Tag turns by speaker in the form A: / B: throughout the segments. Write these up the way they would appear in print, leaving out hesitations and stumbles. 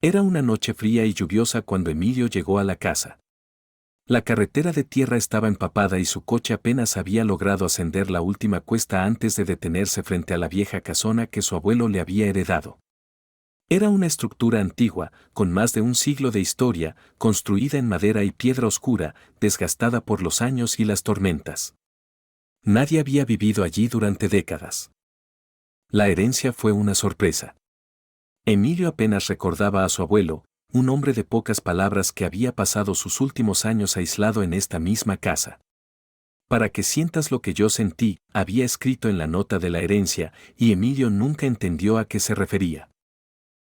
A: Era una noche fría y lluviosa cuando Emilio llegó a la casa. La carretera de tierra estaba empapada y su coche apenas había logrado ascender la última cuesta antes de detenerse frente a la vieja casona que su abuelo le había heredado. Era una estructura antigua, con más de un siglo de historia, construida en madera y piedra oscura, desgastada por los años y las tormentas. Nadie había vivido allí durante décadas. La herencia fue una sorpresa. Emilio apenas recordaba a su abuelo, un hombre de pocas palabras que había pasado sus últimos años aislado en esta misma casa. Para que sientas lo que yo sentí, había escrito en la nota de la herencia, y Emilio nunca entendió a qué se refería.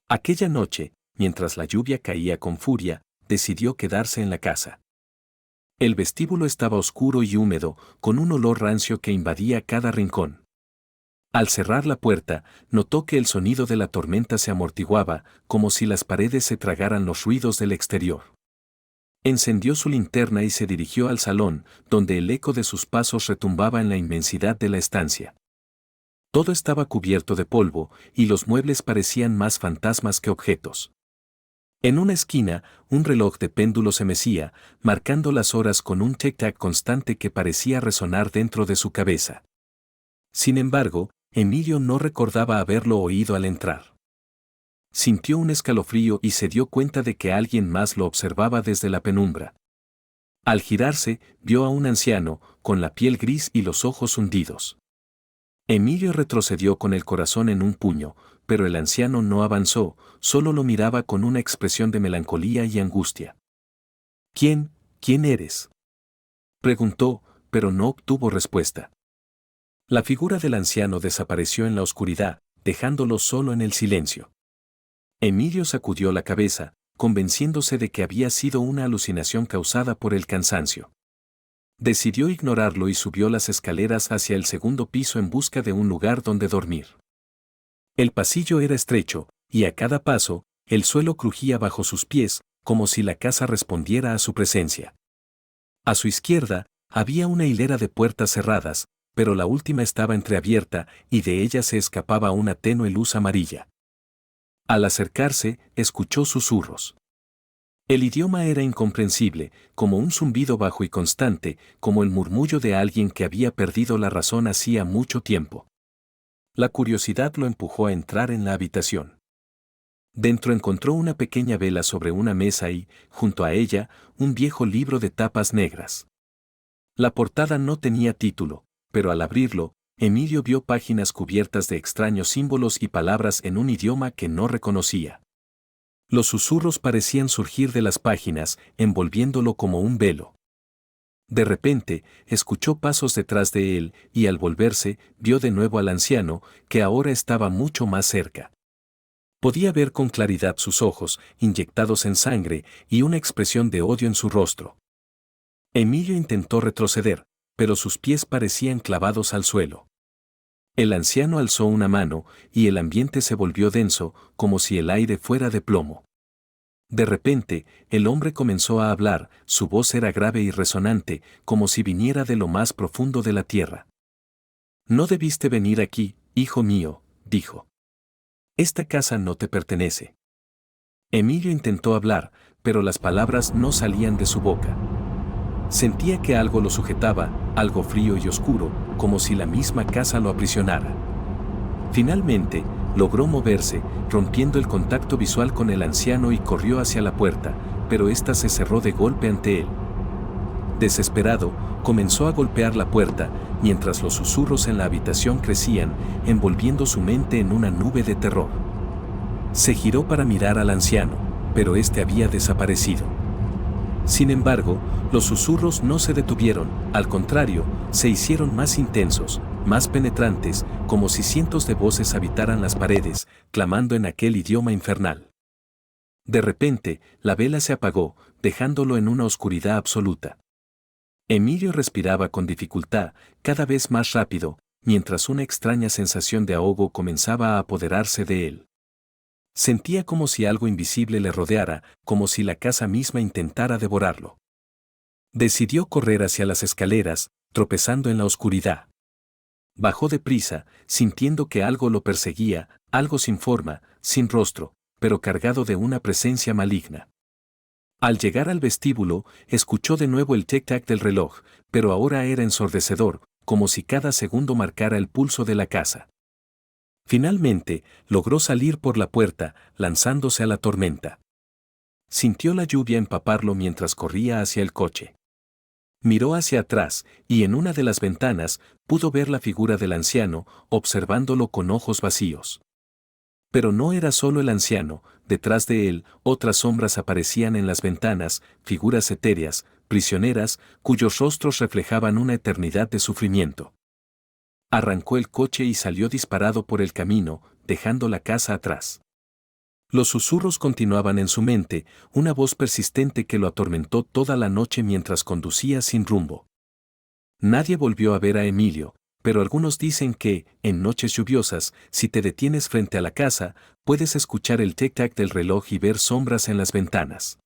A: Aquella noche, mientras la lluvia caía con furia, decidió quedarse en la casa. El vestíbulo estaba oscuro y húmedo, con un olor rancio que invadía cada rincón. Al cerrar la puerta, notó que el sonido de la tormenta se amortiguaba, como si las paredes se tragaran los ruidos del exterior. Encendió su linterna y se dirigió al salón, donde el eco de sus pasos retumbaba en la inmensidad de la estancia. Todo estaba cubierto de polvo, y los muebles parecían más fantasmas que objetos. En una esquina, un reloj de péndulo se mecía, marcando las horas con un tic-tac constante que parecía resonar dentro de su cabeza. Sin embargo, Emilio no recordaba haberlo oído al entrar. Sintió un escalofrío y se dio cuenta de que alguien más lo observaba desde la penumbra. Al girarse, vio a un anciano, con la piel gris y los ojos hundidos. Emilio retrocedió con el corazón en un puño, pero el anciano no avanzó, solo lo miraba con una expresión de melancolía y angustia. ¿Quién eres?, preguntó, pero no obtuvo respuesta. La figura del anciano desapareció en la oscuridad, dejándolo solo en el silencio. Emilio sacudió la cabeza, convenciéndose de que había sido una alucinación causada por el cansancio. Decidió ignorarlo y subió las escaleras hacia el segundo piso en busca de un lugar donde dormir. El pasillo era estrecho, y a cada paso, el suelo crujía bajo sus pies, como si la casa respondiera a su presencia. A su izquierda, había una hilera de puertas cerradas, pero la última estaba entreabierta y de ella se escapaba una tenue luz amarilla. Al acercarse, escuchó susurros. El idioma era incomprensible, como un zumbido bajo y constante, como el murmullo de alguien que había perdido la razón hacía mucho tiempo. La curiosidad lo empujó a entrar en la habitación. Dentro encontró una pequeña vela sobre una mesa y, junto a ella, un viejo libro de tapas negras. La portada no tenía título, pero al abrirlo, Emilio vio páginas cubiertas de extraños símbolos y palabras en un idioma que no reconocía. Los susurros parecían surgir de las páginas, envolviéndolo como un velo. De repente, escuchó pasos detrás de él y al volverse, vio de nuevo al anciano, que ahora estaba mucho más cerca. Podía ver con claridad sus ojos, inyectados en sangre, y una expresión de odio en su rostro. Emilio intentó retroceder, pero sus pies parecían clavados al suelo. El anciano alzó una mano, y el ambiente se volvió denso, como si el aire fuera de plomo. De repente, el hombre comenzó a hablar, su voz era grave y resonante, como si viniera de lo más profundo de la tierra. «No debiste venir aquí, hijo mío», dijo. «Esta casa no te pertenece». Emilio intentó hablar, pero las palabras no salían de su boca. Sentía que algo lo sujetaba, algo frío y oscuro, como si la misma casa lo aprisionara. Finalmente, logró moverse, rompiendo el contacto visual con el anciano y corrió hacia la puerta, pero ésta se cerró de golpe ante él. Desesperado, comenzó a golpear la puerta, mientras los susurros en la habitación crecían, envolviendo su mente en una nube de terror. Se giró para mirar al anciano, pero éste había desaparecido. Sin embargo, los susurros no se detuvieron, al contrario, se hicieron más intensos, más penetrantes, como si cientos de voces habitaran las paredes, clamando en aquel idioma infernal. De repente, la vela se apagó, dejándolo en una oscuridad absoluta. Emilio respiraba con dificultad, cada vez más rápido, mientras una extraña sensación de ahogo comenzaba a apoderarse de él. Sentía como si algo invisible le rodeara, como si la casa misma intentara devorarlo. Decidió correr hacia las escaleras, tropezando en la oscuridad. Bajó deprisa, sintiendo que algo lo perseguía, algo sin forma, sin rostro, pero cargado de una presencia maligna. Al llegar al vestíbulo, escuchó de nuevo el tic-tac del reloj, pero ahora era ensordecedor, como si cada segundo marcara el pulso de la casa. Finalmente, logró salir por la puerta, lanzándose a la tormenta. Sintió la lluvia empaparlo mientras corría hacia el coche. Miró hacia atrás, y en una de las ventanas pudo ver la figura del anciano, observándolo con ojos vacíos. Pero no era solo el anciano, detrás de él, otras sombras aparecían en las ventanas, figuras etéreas, prisioneras, cuyos rostros reflejaban una eternidad de sufrimiento. Arrancó el coche y salió disparado por el camino, dejando la casa atrás. Los susurros continuaban en su mente, una voz persistente que lo atormentó toda la noche mientras conducía sin rumbo. Nadie volvió a ver a Emilio, pero algunos dicen que, en noches lluviosas, si te detienes frente a la casa, puedes escuchar el tic-tac del reloj y ver sombras en las ventanas.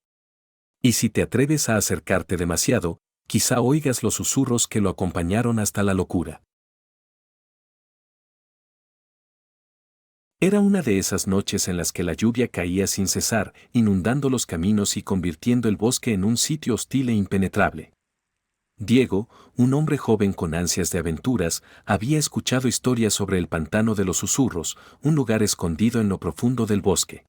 A: Y si te atreves a acercarte demasiado, quizá oigas los susurros que lo acompañaron hasta la locura. Era una de esas noches en las que la lluvia caía sin cesar, inundando los caminos y convirtiendo el bosque en un sitio hostil e impenetrable. Diego, un hombre joven con ansias de aventuras, había escuchado historias sobre el pantano de los susurros, un lugar escondido en lo profundo del bosque.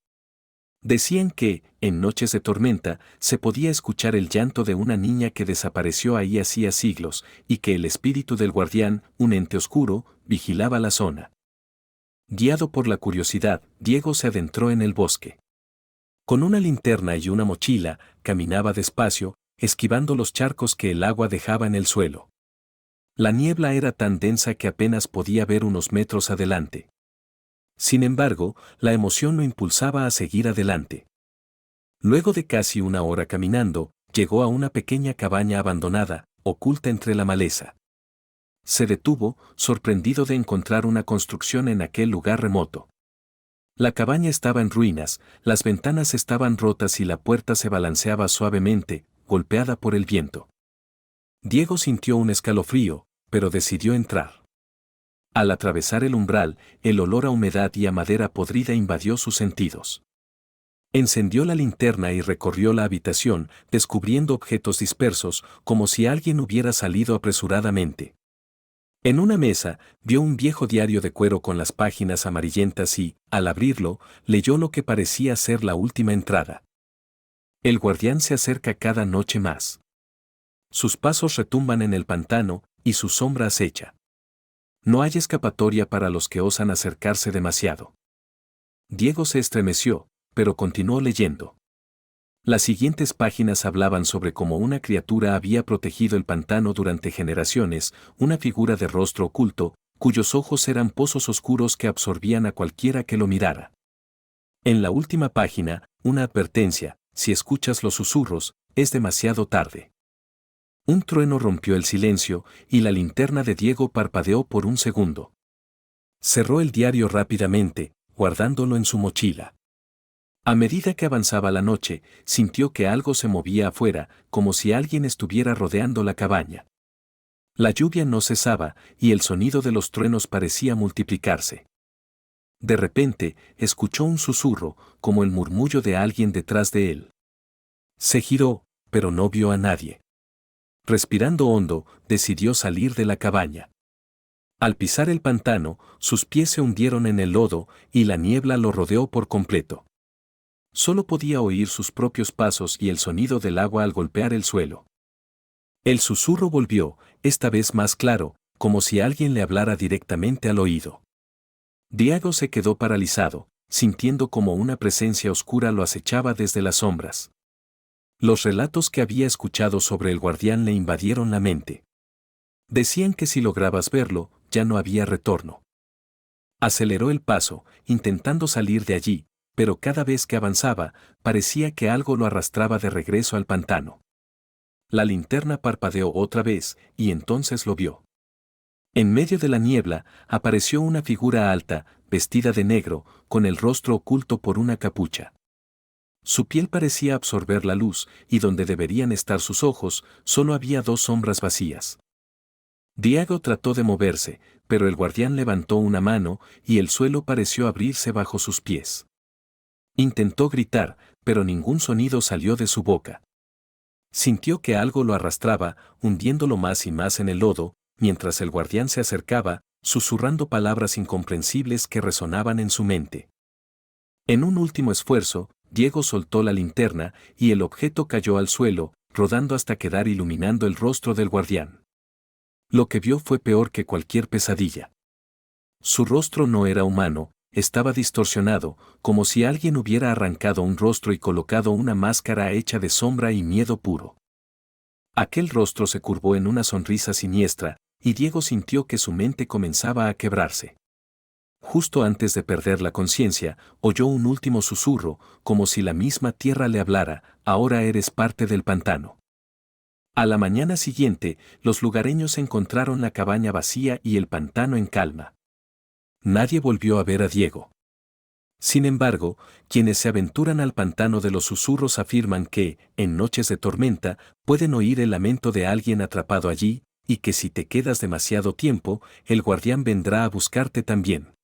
A: Decían que, en noches de tormenta, se podía escuchar el llanto de una niña que desapareció ahí hacía siglos, y que el espíritu del guardián, un ente oscuro, vigilaba la zona. Guiado por la curiosidad, Diego se adentró en el bosque. Con una linterna y una mochila, caminaba despacio, esquivando los charcos que el agua dejaba en el suelo. La niebla era tan densa que apenas podía ver unos metros adelante. Sin embargo, la emoción lo impulsaba a seguir adelante. Luego de casi una hora caminando, llegó a una pequeña cabaña abandonada, oculta entre la maleza. Se detuvo, sorprendido de encontrar una construcción en aquel lugar remoto. La cabaña estaba en ruinas, las ventanas estaban rotas y la puerta se balanceaba suavemente, golpeada por el viento. Diego sintió un escalofrío, pero decidió entrar. Al atravesar el umbral, el olor a humedad y a madera podrida invadió sus sentidos. Encendió la linterna y recorrió la habitación, descubriendo objetos dispersos, como si alguien hubiera salido apresuradamente. En una mesa, vio un viejo diario de cuero con las páginas amarillentas y, al abrirlo, leyó lo que parecía ser la última entrada. El guardián se acerca cada noche más. Sus pasos retumban en el pantano, y su sombra acecha. No hay escapatoria para los que osan acercarse demasiado. Diego se estremeció, pero continuó leyendo. Las siguientes páginas hablaban sobre cómo una criatura había protegido el pantano durante generaciones, una figura de rostro oculto, cuyos ojos eran pozos oscuros que absorbían a cualquiera que lo mirara. En la última página, una advertencia: si escuchas los susurros, es demasiado tarde. Un trueno rompió el silencio, y la linterna de Diego parpadeó por un segundo. Cerró el diario rápidamente, guardándolo en su mochila. A medida que avanzaba la noche, sintió que algo se movía afuera, como si alguien estuviera rodeando la cabaña. La lluvia no cesaba, y el sonido de los truenos parecía multiplicarse. De repente, escuchó un susurro, como el murmullo de alguien detrás de él. Se giró, pero no vio a nadie. Respirando hondo, decidió salir de la cabaña. Al pisar el pantano, sus pies se hundieron en el lodo, y la niebla lo rodeó por completo. Solo podía oír sus propios pasos y el sonido del agua al golpear el suelo. El susurro volvió, esta vez más claro, como si alguien le hablara directamente al oído. Diego se quedó paralizado, sintiendo como una presencia oscura lo acechaba desde las sombras. Los relatos que había escuchado sobre el guardián le invadieron la mente. Decían que si lograbas verlo, ya no había retorno. Aceleró el paso, intentando salir de allí, pero cada vez que avanzaba, parecía que algo lo arrastraba de regreso al pantano. La linterna parpadeó otra vez, y entonces lo vio. En medio de la niebla, apareció una figura alta, vestida de negro, con el rostro oculto por una capucha. Su piel parecía absorber la luz, y donde deberían estar sus ojos, solo había dos sombras vacías. Diego trató de moverse, pero el guardián levantó una mano, y el suelo pareció abrirse bajo sus pies. Intentó gritar, pero ningún sonido salió de su boca. Sintió que algo lo arrastraba, hundiéndolo más y más en el lodo, mientras el guardián se acercaba, susurrando palabras incomprensibles que resonaban en su mente. En un último esfuerzo, Diego soltó la linterna y el objeto cayó al suelo, rodando hasta quedar iluminando el rostro del guardián. Lo que vio fue peor que cualquier pesadilla. Su rostro no era humano, estaba distorsionado, como si alguien hubiera arrancado un rostro y colocado una máscara hecha de sombra y miedo puro. Aquel rostro se curvó en una sonrisa siniestra, y Diego sintió que su mente comenzaba a quebrarse. Justo antes de perder la conciencia, oyó un último susurro, como si la misma tierra le hablara: ahora eres parte del pantano. A la mañana siguiente, los lugareños encontraron la cabaña vacía y el pantano en calma. Nadie volvió a ver a Diego. Sin embargo, quienes se aventuran al pantano de los susurros afirman que, en noches de tormenta, pueden oír el lamento de alguien atrapado allí, y que si te quedas demasiado tiempo, el guardián vendrá a buscarte también.